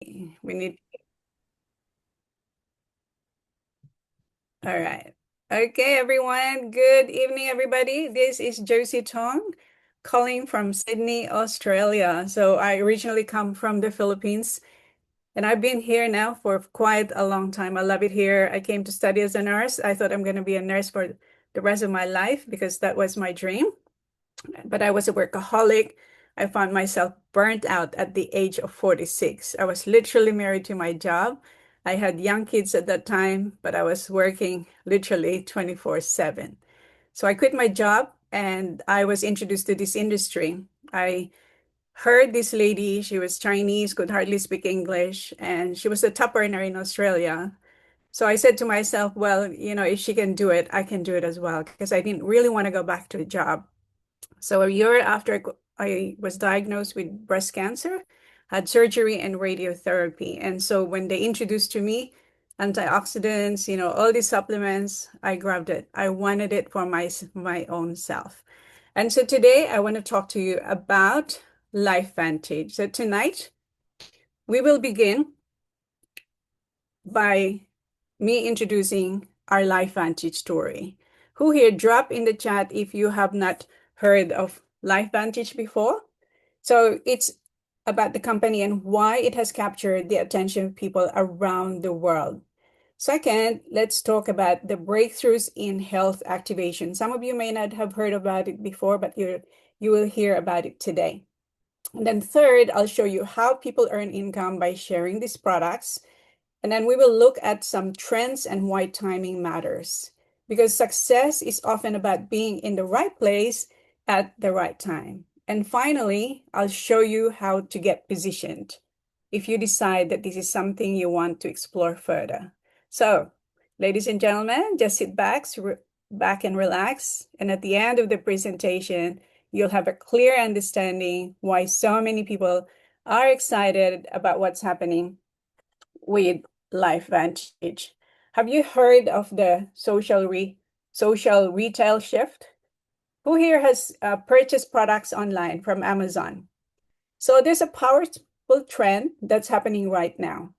We need, all right. Okay, everyone. Good evening, everybody. This is Josie Tong calling from Sydney, Australia. So I originally come from the Philippines and I've been here now for quite a long time. I love it here. I came to study as a nurse. I thought I'm going to be a nurse for the rest of my life because that was my dream. But I was a workaholic. I found myself burnt out at the age of 46. I was literally married to my job. I had young kids at that time, but I was working literally 24/7. So I quit my job and I was introduced to this industry. I heard this lady, she was Chinese, could hardly speak English, and she was a top earner in Australia. So I said to myself, well, if she can do it, I can do it as well, because I didn't really want to go back to a job. So a year after I was diagnosed with breast cancer, had surgery and radiotherapy. And so when they introduced to me antioxidants, all these supplements, I grabbed it. I wanted it for my own self. And so today I want to talk to you about LifeVantage. So tonight we will begin by me introducing our LifeVantage story. Who here, drop in the chat if you have not heard of LifeVantage before? So it's about the company and why it has captured the attention of people around the world. Second, let's talk about the breakthroughs in health activation. Some of you may not have heard about it before, but you will hear about it today. And then third, I'll show you how people earn income by sharing these products. And then we will look at some trends and why timing matters. Because success is often about being in the right place at the right time. And finally, I'll show you how to get positioned if you decide that this is something you want to explore further. So, ladies and gentlemen, just sit back and relax. And at the end of the presentation, you'll have a clear understanding why so many people are excited about what's happening with LifeVantage. Have you heard of the social retail shift? Who here has purchased products online from Amazon? So there's a powerful trend that's happening right now.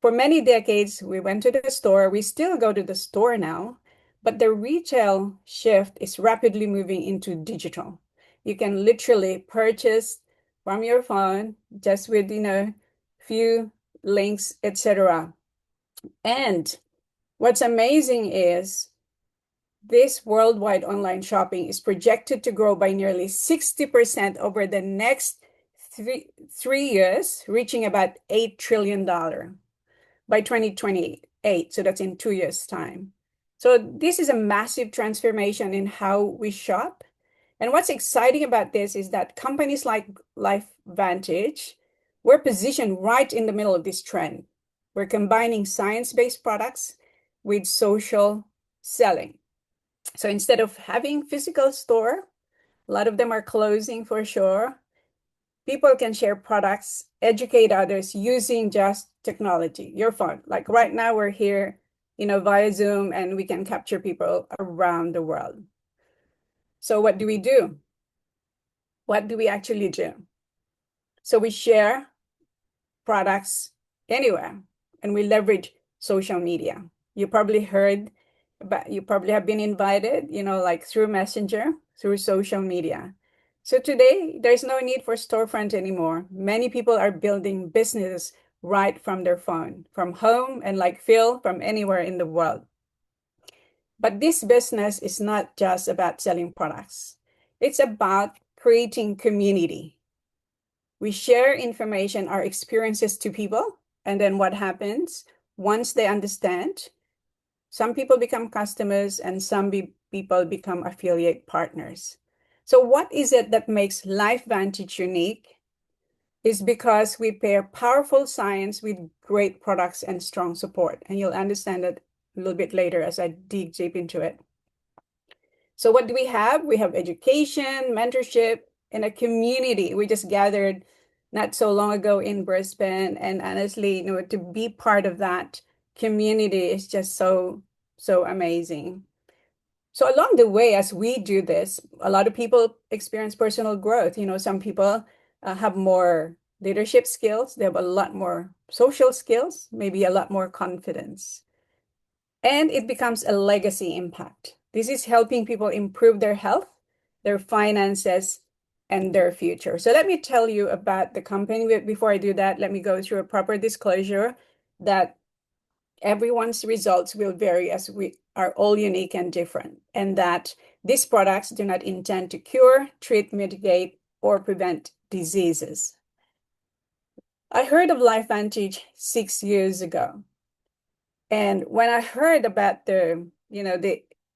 For many decades, we went to the store. We still go to the store now, but the retail shift is rapidly moving into digital. You can literally purchase from your phone just with, few links, etc. And what's amazing is this worldwide online shopping is projected to grow by nearly 60% over the next three years, reaching about $8 trillion by 2028. So that's in 2 years' time. So this is a massive transformation in how we shop. And what's exciting about this is that companies like LifeVantage, we're positioned right in the middle of this trend. We're combining science-based products with social selling. So instead of having physical store, a lot of them are closing for sure. People can share products, educate others using just technology, your phone. Like right now, we're here, via Zoom, and we can capture people around the world. So what do we do? What do we actually do? So we share products anywhere and we leverage social media. You probably heard, but you probably have been invited, like through Messenger, through social media. So today, there's no need for storefront anymore. Many people are building business right from their phone, from home, and like Phil, from anywhere in the world. But this business is not just about selling products. It's about creating community. We share information, our experiences to people, and then what happens once they understand, some people become customers and some people become affiliate partners. So what is it that makes LifeVantage unique? Is because we pair powerful science with great products and strong support. And you'll understand that a little bit later as I dig deep into it. So what do we have? We have education, mentorship, and a community. We just gathered not so long ago in Brisbane. And honestly, to be part of that community is just so amazing. So along the way, as we do this, a lot of people experience personal growth. Some people have more leadership skills, they have a lot more social skills, maybe a lot more confidence. And it becomes a legacy impact. This is helping people improve their health, their finances, and their future. So let me tell you about the company. Before I do that, let me go through a proper disclosure that everyone's results will vary as we are all unique and different, and that these products do not intend to cure, treat, mitigate, or prevent diseases. I heard of LifeVantage 6 years ago. And when I heard about the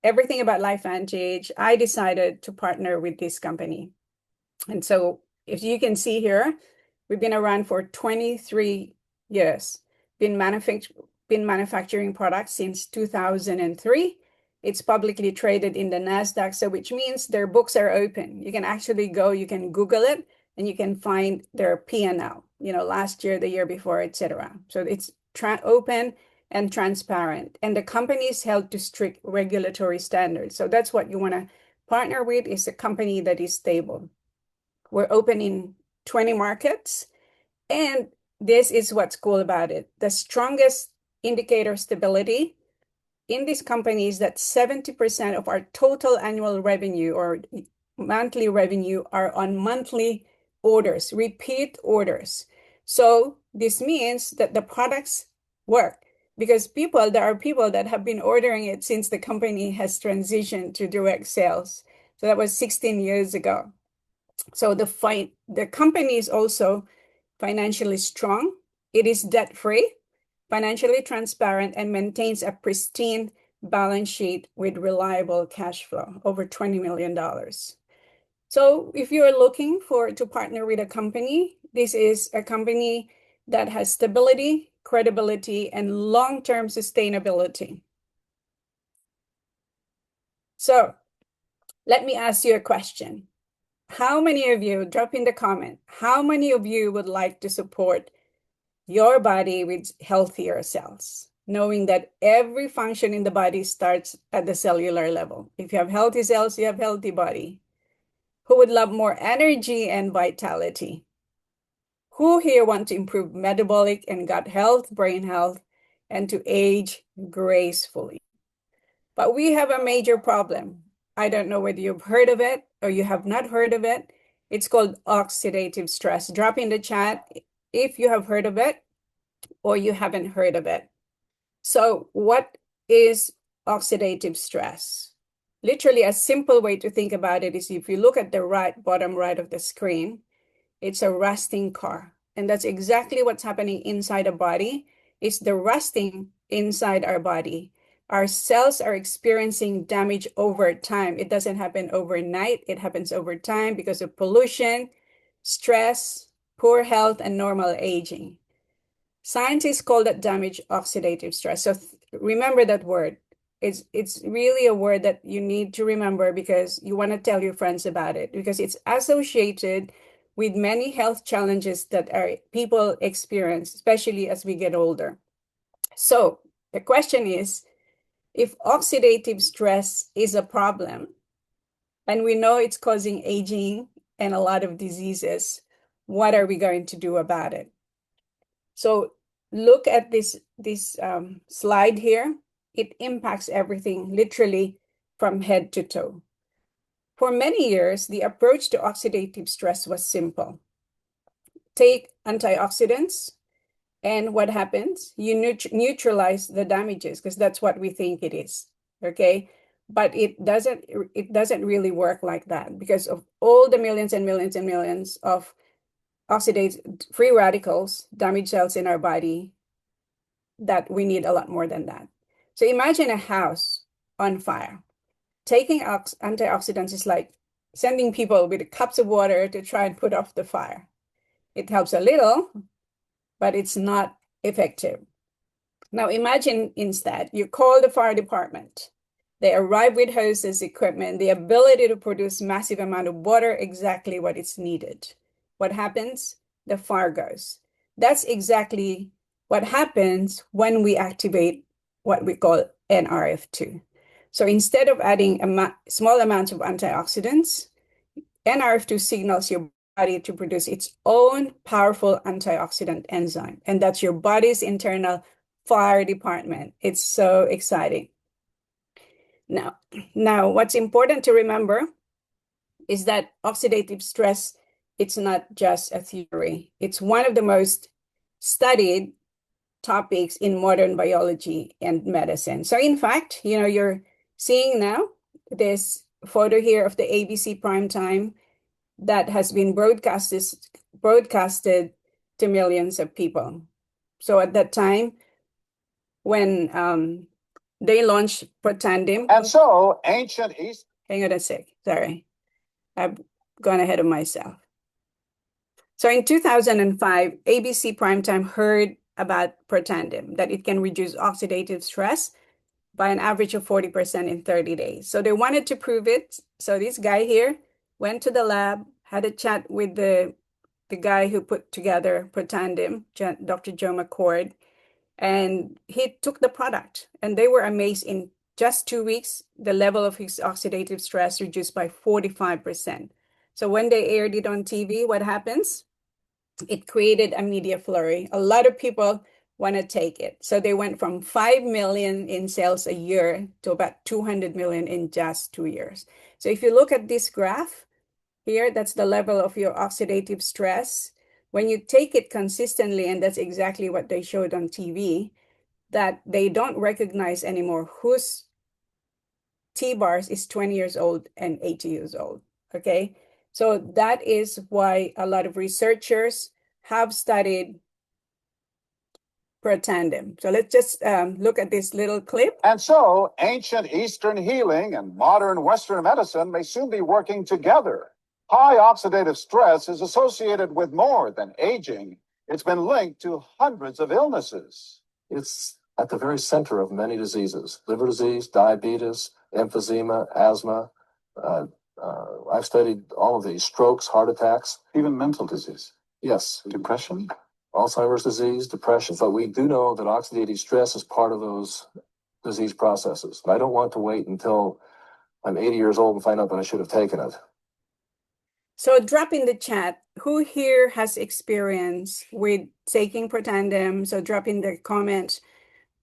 everything about LifeVantage, I decided to partner with this company. And so if you can see here, we've been around for 23 years, been manufacturing products since 2003. It's publicly traded in the NASDAQ, so which means their books are open. You can actually go, you can Google it, and you can find their P&L, last year, the year before, etc. So it's open and transparent. And the company is held to strict regulatory standards. So that's what you want to partner with, is a company that is stable. We're open in 20 markets. And this is what's cool about it. The strongest indicator of stability in this company is that 70% of our total annual revenue or monthly revenue are on monthly orders, repeat orders. So this means that the products work, because there are people that have been ordering it since the company has transitioned to direct sales. So that was 16 years ago. So the company is also financially strong. It is debt-free, financially transparent, and maintains a pristine balance sheet with reliable cash flow, over $20 million. So if you're looking to partner with a company, this is a company that has stability, credibility, and long-term sustainability. So let me ask you a question. How many of you, drop in the comment, how many of you would like to support your body with healthier cells, knowing that every function in the body starts at the cellular level? If you have healthy cells, you have healthy body. Who would love more energy and vitality? Who here want to improve metabolic and gut health, brain health, and to age gracefully? But we have a major problem. I don't know whether you've heard of it or you have not heard of it. It's called oxidative stress. Drop in the chat if you have heard of it or you haven't heard of it. So what is oxidative stress? Literally, a simple way to think about it is if you look at the bottom right of the screen, it's a rusting car. And that's exactly what's happening inside a body. It's the rusting inside our body. Our cells are experiencing damage over time. It doesn't happen overnight. It happens over time because of pollution, stress, poor health, and normal aging. Scientists call that damage oxidative stress. So remember that word. It's really a word that you need to remember because you want to tell your friends about it, because it's associated with many health challenges that people experience, especially as we get older. So the question is, if oxidative stress is a problem, and we know it's causing aging and a lot of diseases, what are we going to do about it? So look at this slide here. It impacts everything, literally from head to toe. For many years, the approach to oxidative stress was simple. Take antioxidants, and what happens? You neutralize the damages, because that's what we think it is, okay? But it doesn't really work like that, because of all the millions and millions and millions of free radicals, damaged cells in our body, that we need a lot more than that. So imagine a house on fire. Taking antioxidants is like sending people with cups of water to try and put off the fire. It helps a little, but it's not effective. Now imagine instead, you call the fire department. They arrive with hoses, equipment, the ability to produce massive amount of water, exactly what is needed. What happens? The fire goes. That's exactly what happens when we activate what we call NRF2. So instead of adding small amounts of antioxidants, NRF2 signals your body to produce its own powerful antioxidant enzyme. And that's your body's internal fire department. It's so exciting. Now, what's important to remember is that oxidative stress, it's not just a theory. It's one of the most studied topics in modern biology and medicine. So in fact, you're seeing now this photo here of the ABC primetime that has been broadcasted to millions of people. So at that time, when they launched Protandim. And so ancient East. Hang on a sec. Sorry. I've gone ahead of myself. So in 2005, ABC Primetime heard about Protandim, that it can reduce oxidative stress by an average of 40% in 30 days. So they wanted to prove it. So this guy here went to the lab, had a chat with the guy who put together Protandim, Dr. Joe McCord, and he took the product. And they were amazed. In just 2 weeks, the level of his oxidative stress reduced by 45%. So when they aired it on TV, what happens? It created a media flurry. A lot of people want to take it. So they went from 5 million in sales a year to about 200 million in just 2 years. So if you look at this graph here, that's the level of your oxidative stress. When you take it consistently, and that's exactly what they showed on TV, that they don't recognize anymore whose T-bars is 20 years old and 80 years old, okay? So that is why a lot of researchers have studied Protandim. So let's just look at this little clip. And so ancient Eastern healing and modern Western medicine may soon be working together. High oxidative stress is associated with more than aging. It's been linked to hundreds of illnesses. It's at the very center of many diseases: liver disease, diabetes, emphysema, asthma. I've studied all of these: strokes, heart attacks, Even mental disease. yes, Depression. Alzheimer's disease, depression. But we do know that oxidative stress is part of those disease processes. But I don't want to wait until I'm 80 years old and find out that I should have taken it. So drop in the chat who here has experience with taking Protandim. So drop in the comments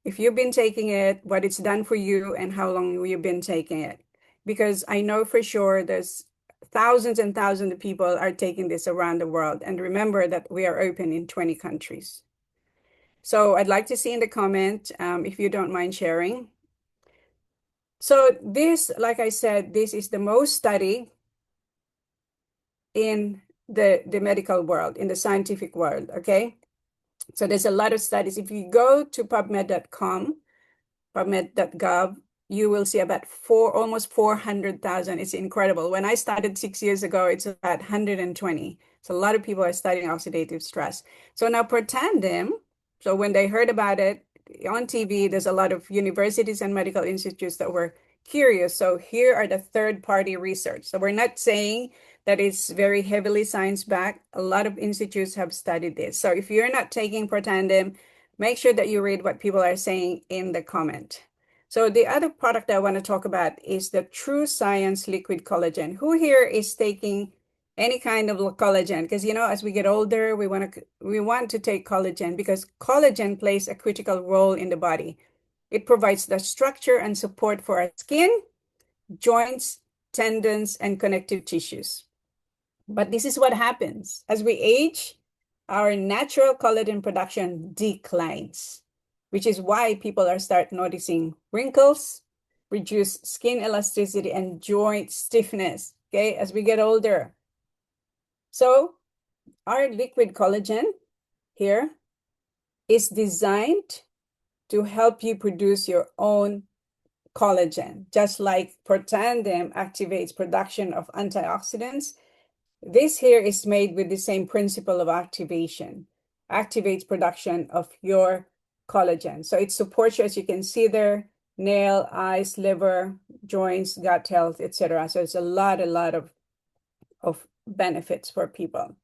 if you've been taking it, what it's done for you, and how long you've been taking it. Because I know for sure there's thousands and thousands of people are taking this around the world. And remember that we are open in 20 countries. So I'd like to see in the comment if you don't mind sharing. So this, like I said, this is the most studied in the medical world, in the scientific world, okay? So there's a lot of studies. If you go to PubMed.com, PubMed.gov, you will see about almost 400,000. It's incredible. When I started 6 years ago, it's about 120. So a lot of people are studying oxidative stress. So now Protandim, so when they heard about it on TV, there's a lot of universities and medical institutes that were curious. So here are the third-party research. So we're not saying that it's very heavily science-backed. A lot of institutes have studied this. So if you're not taking Protandim, make sure that you read what people are saying in the comment. So the other product I want to talk about is the True Science Liquid Collagen. Who here is taking any kind of collagen? Because, as we get older, we want to take collagen because collagen plays a critical role in the body. It provides the structure and support for our skin, joints, tendons, and connective tissues. But this is what happens. As we age, our natural collagen production declines, which is why people start noticing wrinkles, reduced skin elasticity, and joint stiffness, okay, as we get older. So our liquid collagen here is designed to help you produce your own collagen. Just like Protandim activates production of antioxidants, this here is made with the same principle of activation, activates production of your collagen. So it supports you, as you can see there, nail, eyes, liver, joints, gut health, etc. So it's a lot of benefits for people.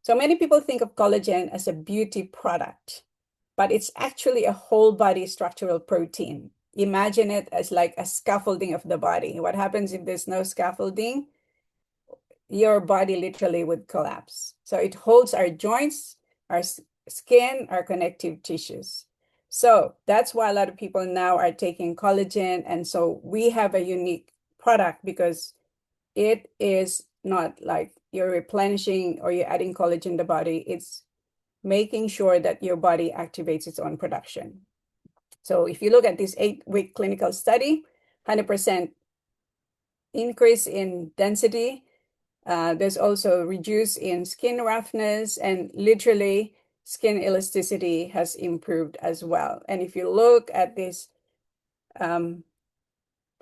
So many people think of collagen as a beauty product, but it's actually a whole body structural protein. Imagine it as like a scaffolding of the body. What happens if there's no scaffolding? your body literally would collapse. So it holds our joints, our skin, our connective tissues. So that's why a lot of people now are taking collagen. And so we have a unique product because it is not like you're replenishing or you're adding collagen in the body. It's making sure that your body activates its own production. So if you look at this 8-week clinical study, 100% increase in density. There's also reduce in skin roughness, and literally skin elasticity has improved as well. And if you look at these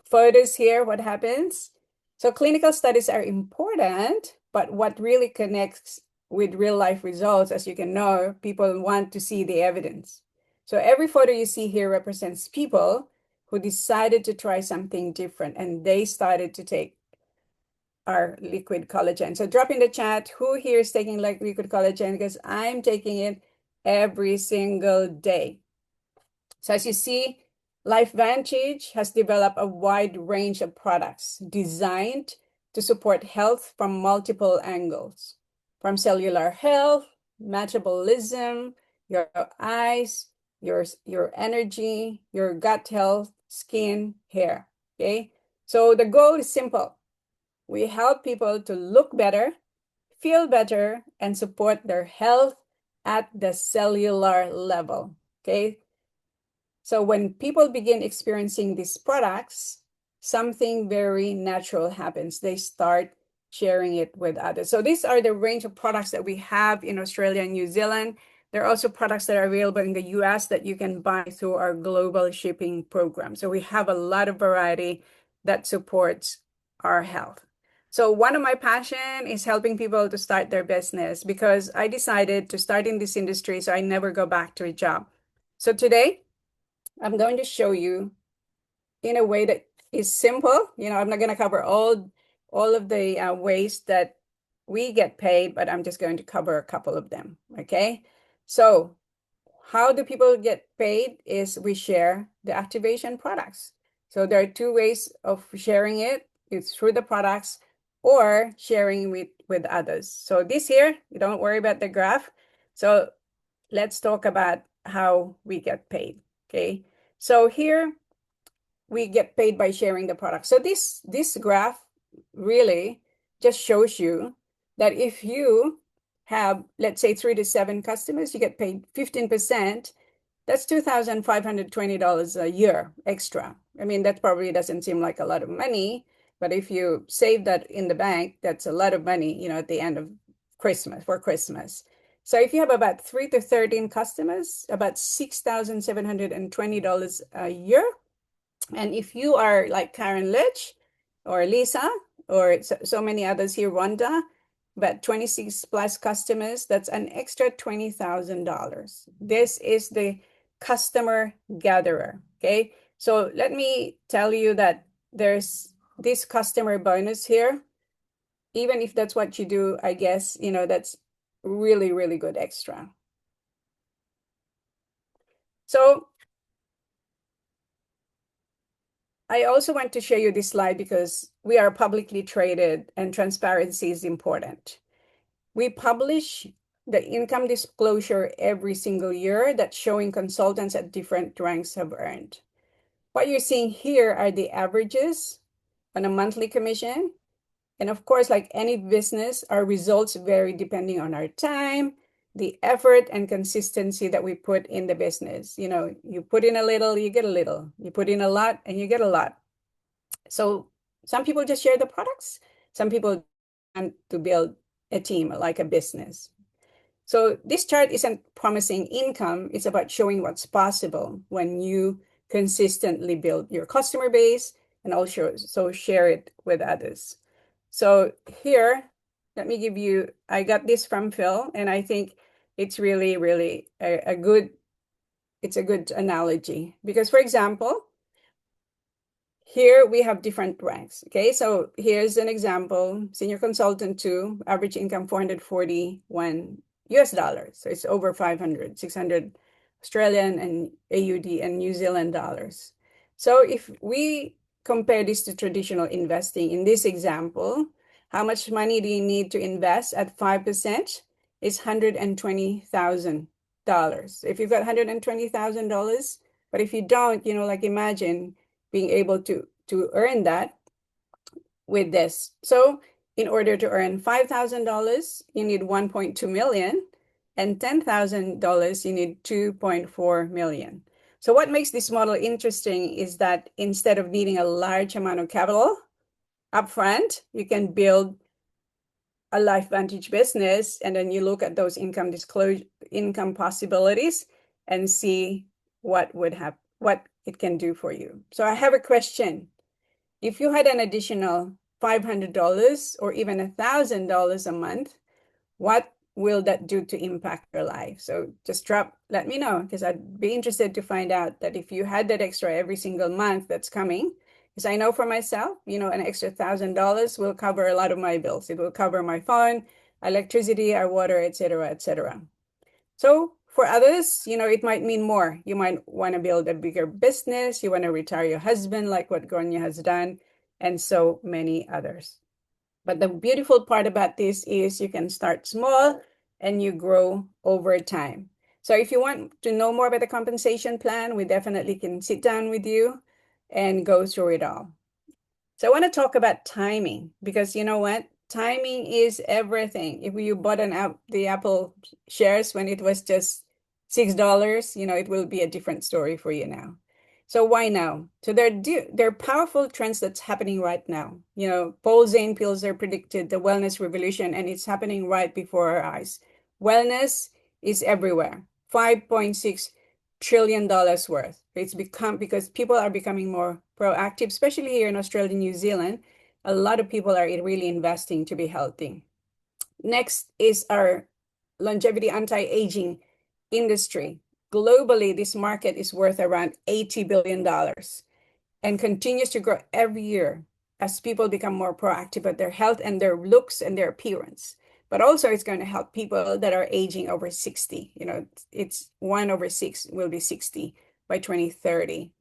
photos here, what happens? So clinical studies are important, but what really connects with real life results, as you can know, people want to see the evidence. So every photo you see here represents people who decided to try something different, and they started to take our liquid collagen. So drop in the chat who here is taking like liquid collagen, because I'm taking it every single day. So as you see, LifeVantage has developed a wide range of products designed to support health from multiple angles, from cellular health, metabolism, your eyes, your energy, your gut health, skin, hair. Okay, so the goal is simple. We help people to look better, feel better, and support their health at the cellular level. Okay. So when people begin experiencing these products, something very natural happens. They start sharing it with others. So these are the range of products that we have in Australia and New Zealand. There are also products that are available in the US that you can buy through our global shipping program. So we have a lot of variety that supports our health. So one of my passion is helping people to start their business, because I decided to start in this industry so I never go back to a job. So today, I'm going to show you in a way that is simple. I'm not going to cover all of the ways that we get paid, but I'm just going to cover a couple of them. Okay. So how do people get paid is we share the activation products. So there are two ways of sharing it. It's through the products or sharing with others. So this here, you don't worry about the graph. So let's talk about how we get paid. Okay. So here we get paid by sharing the product. So this graph really just shows you that if you have, let's say, 3 to 7 customers, you get paid 15%. That's $2,520 a year extra. I mean, that probably doesn't seem like a lot of money, but if you save that in the bank, that's a lot of money, at the end of Christmas, for Christmas. So if you have about 3 to 13 customers, about $6,720 a year. And if you are like Karen Lech or Lisa or so many others here, Rhonda, but 26 plus customers, that's an extra $20,000. This is the customer gatherer. Okay. So let me tell you that there's this customer bonus here. Even if that's what you do, I guess, that's really, really good extra. So I also want to show you this slide because we are publicly traded and transparency is important. We publish the income disclosure every single year that's showing consultants at different ranks have earned. What you're seeing here are the averages on a monthly commission. And of course, like any business, our results vary depending on our time, the effort and consistency that we put in the business. You put in a little, you get a little. You put in a lot and you get a lot. So some people just share the products. Some people want to build a team like a business. So this chart isn't promising income. It's about showing what's possible when you consistently build your customer base and also share it with others. So here, let me give you, I got this from Phil, and I think it's really, really a good analogy. Because for example, here we have different ranks. Okay, so here's an example, senior consultant 2, average income $441 US dollars. So it's over 500, 600 Australian and AUD and New Zealand dollars. So if we compare this to traditional investing in this example, How much money do you need to invest at 5%? It's $120,000. If you've got $120,000, but if you don't, like imagine being able to earn that with this. So in order to earn $5,000, you need 1.2 million, and $10,000, you need 2.4 million. So what makes this model interesting is that instead of needing a large amount of capital upfront, you can build a LifeVantage business, and then you look at those income possibilities and see what it can do for you. So I have a question. If you had an additional $500 or even $1,000 a month, what will that do to impact your life? So just let me know, because I'd be interested to find out that if you had that extra every single month that's coming, because I know for myself, an extra $1,000 will cover a lot of my bills. It will cover my phone, electricity, our water, etc., etc. So for others, it might mean more. You might want to build a bigger business. You want to retire your husband, like what Gornia has done, and so many others. But the beautiful part about this is you can start small and you grow over time. So if you want to know more about the compensation plan, we definitely can sit down with you and go through it all. So I want to talk about timing, because you know what? Timing is everything. If you bought the Apple shares when it was just $6, it will be a different story for you now. So why now? So there are powerful trends that's happening right now. Paul Zane pills are predicted the wellness revolution, and it's happening right before our eyes. Wellness is everywhere. $5.6 trillion worth. It's become because people are becoming more proactive, especially here in Australia and New Zealand. A lot of people are really investing to be healthy. Next is our longevity anti-aging industry. Globally, this market is worth around $80 billion and continues to grow every year as people become more proactive about their health and their looks and their appearance. But also it's going to help people that are aging over 60. It's 1 over 6 will be 60 by 2030.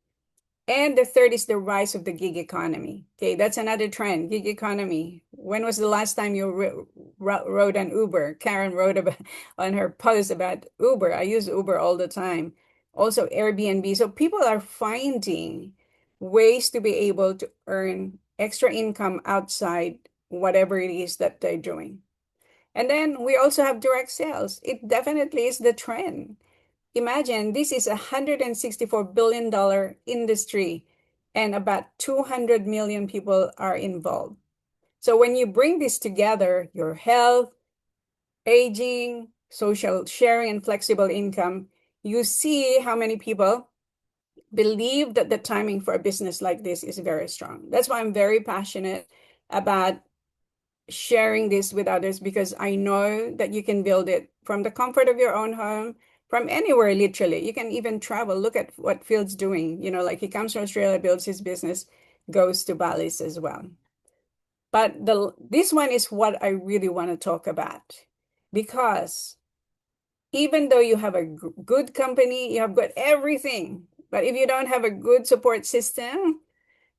And the third is the rise of the gig economy. Okay, that's another trend, gig economy. When was the last time you rode an Uber? Karen wrote about on her post about Uber. I use Uber all the time. Also Airbnb. So people are finding ways to be able to earn extra income outside whatever it is that they're doing. And then we also have direct sales. It definitely is the trend. Imagine this is a $164 billion industry and about 200 million people are involved. So when you bring this together, your health, aging, social sharing, and flexible income, you see how many people believe that the timing for a business like this is very strong. That's why I'm very passionate about sharing this with others, because I know that you can build it from the comfort of your own home, from anywhere, literally. You can even travel. Look at what Phil's doing. Like he comes from Australia, builds his business, goes to Bali's as well. But this one is what I really want to talk about, because even though you have a good company, you have got everything, but if you don't have a good support system,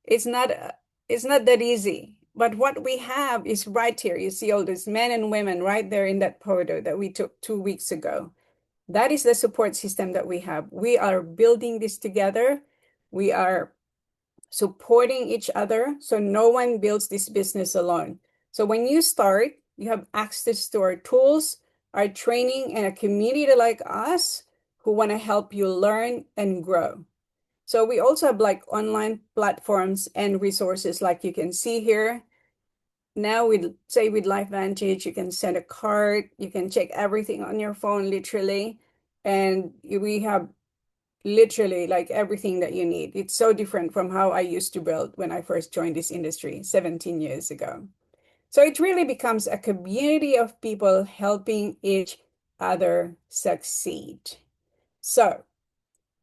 it's not that easy. But what we have is right here. You see all these men and women right there in that photo that we took 2 weeks ago. That is the support system that we have. We are building this together. We are supporting each other. So no one builds this business alone. So when you start, you have access to our tools, our training, and a community like us who want to help you learn and grow. So we also have like online platforms and resources like you can see here. Now with LifeVantage, you can send a card, you can check everything on your phone literally. And we have literally like everything that you need. It's so different from how I used to build when I first joined this industry 17 years ago. So it really becomes a community of people helping each other succeed. So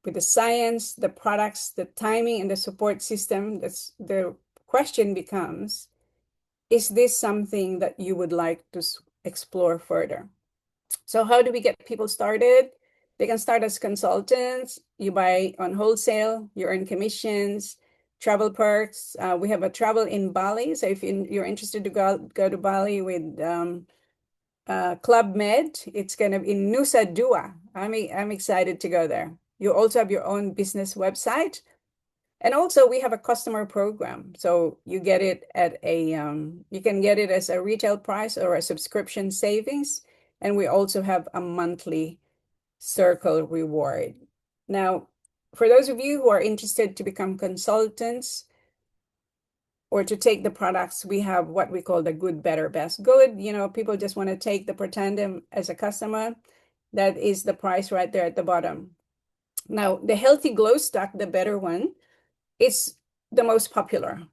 with the science, the products, the timing, and the support system, the question becomes, is this something that you would like to explore further? So how do we get people started? They can start as consultants. You buy on wholesale, you earn commissions. travel perks. We have a travel in Bali. So if you're interested to go to Bali with Club Med, it's going to be in Nusa Dua. I'm excited to go there. You also have your own business website. And also we have a customer program. So you get it at you can get it as a retail price or a subscription savings. And we also have a monthly circle reward. Now, for those of you who are interested to become consultants or to take the products, we have what we call the good, better, best. Good, people just want to take the Pretendem as a customer. That is the price right there at the bottom. Now, the Healthy Glow Stick, the better one, it's the most popular.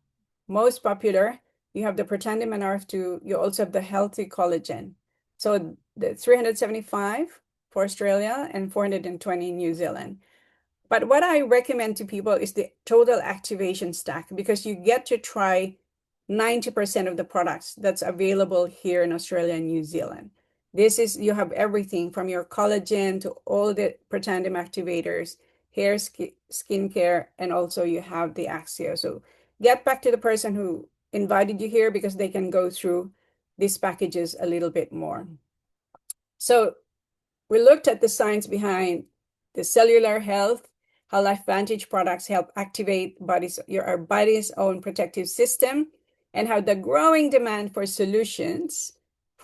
Most popular. You have the Pretendem and RF2. You also have the Healthy Collagen. So the 375 for Australia and 420 in New Zealand. But what I recommend to people is the Total Activation Stack because you get to try 90% of the products that's available here in Australia and New Zealand. You have everything from your collagen to all the Pretendem activators, hair, skincare, and also you have the Axio. So get back to the person who invited you here because they can go through these packages a little bit more. So we looked at the science behind the cellular health, how LifeVantage products help activate our body's own protective system, and how the growing demand for solutions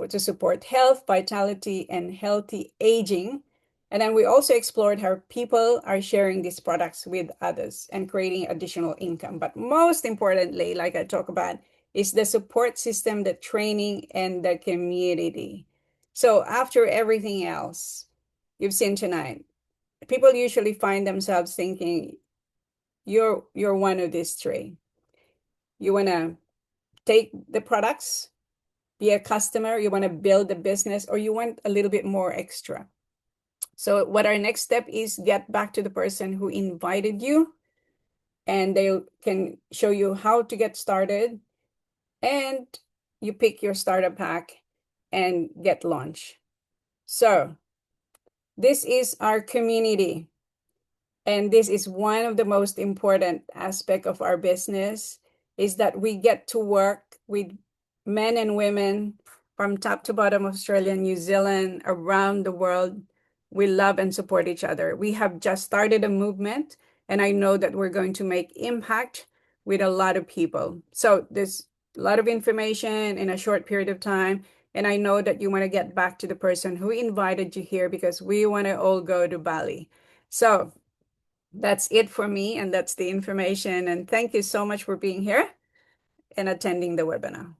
to support health, vitality, and healthy aging. And then we also explored how people are sharing these products with others and creating additional income. But most importantly, like I talk about, is the support system, the training, and the community. So after everything else you've seen tonight, people usually find themselves thinking, you're one of these three. You want to take the products, be a customer, you want to build a business, or you want a little bit more extra. So what our next step is, get back to the person who invited you, and they can show you how to get started, and you pick your starter pack and get launched. So this is our community. And this is one of the most important aspects of our business, is that we get to work with men and women from top to bottom of Australia and New Zealand, around the world. We love and support each other. We have just started a movement, and I know that we're going to make impact with a lot of people. So there's a lot of information in a short period of time, and I know that you want to get back to the person who invited you here because we want to all go to Bali. So that's it for me, and that's the information. And thank you so much for being here and attending the webinar.